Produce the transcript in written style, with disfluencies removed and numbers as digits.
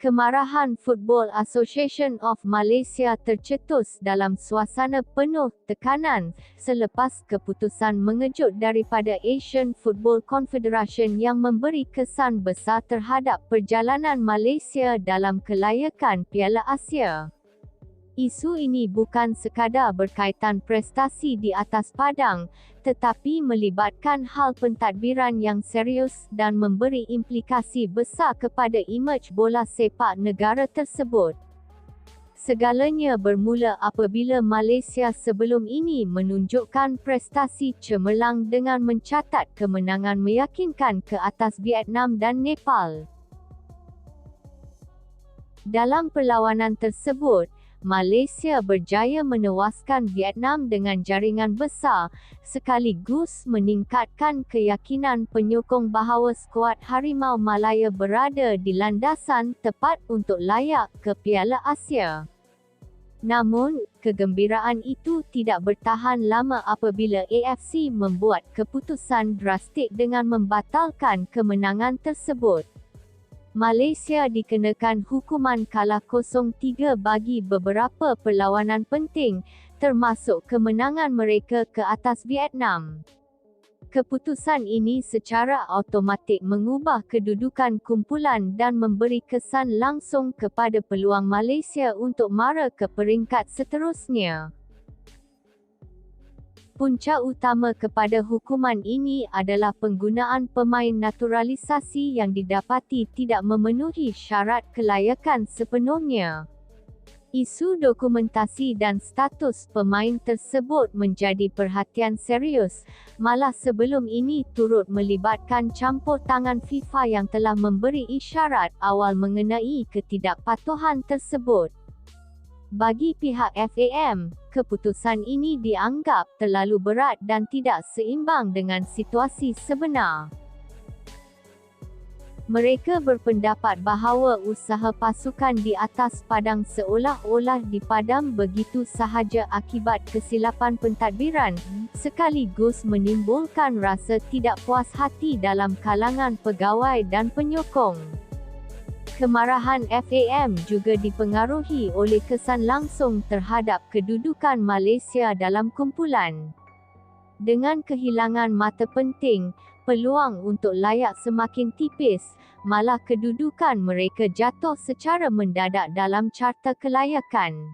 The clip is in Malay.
Kemarahan Football Association of Malaysia tercetus dalam suasana penuh tekanan selepas keputusan mengejut daripada Asian Football Confederation yang memberi kesan besar terhadap perjalanan Malaysia dalam kelayakan Piala Asia. Isu ini bukan sekadar berkaitan prestasi di atas padang, tetapi melibatkan hal pentadbiran yang serius dan memberi implikasi besar kepada imej bola sepak negara tersebut. Segalanya bermula apabila Malaysia sebelum ini menunjukkan prestasi cemerlang dengan mencatat kemenangan meyakinkan ke atas Vietnam dan Nepal. Dalam perlawanan tersebut, Malaysia berjaya menewaskan Vietnam dengan jaringan besar, sekaligus meningkatkan keyakinan penyokong bahawa skuad Harimau Malaya berada di landasan tepat untuk layak ke Piala Asia. Namun, kegembiraan itu tidak bertahan lama apabila AFC membuat keputusan drastik dengan membatalkan kemenangan tersebut. Malaysia dikenakan hukuman kalah 0-3 bagi beberapa perlawanan penting, termasuk kemenangan mereka ke atas Vietnam. Keputusan ini secara automatik mengubah kedudukan kumpulan dan memberi kesan langsung kepada peluang Malaysia untuk mara ke peringkat seterusnya. Punca utama kepada hukuman ini adalah penggunaan pemain naturalisasi yang didapati tidak memenuhi syarat kelayakan sepenuhnya. Isu dokumentasi dan status pemain tersebut menjadi perhatian serius, malah sebelum ini turut melibatkan campur tangan FIFA yang telah memberi isyarat awal mengenai ketidakpatuhan tersebut. Bagi pihak FAM, keputusan ini dianggap terlalu berat dan tidak seimbang dengan situasi sebenar. Mereka berpendapat bahawa usaha pasukan di atas padang seolah-olah dipadam begitu sahaja akibat kesilapan pentadbiran, sekaligus menimbulkan rasa tidak puas hati dalam kalangan pegawai dan penyokong. Kemarahan FAM juga dipengaruhi oleh kesan langsung terhadap kedudukan Malaysia dalam kumpulan. Dengan kehilangan mata penting, peluang untuk layak semakin tipis, malah kedudukan mereka jatuh secara mendadak dalam carta kelayakan.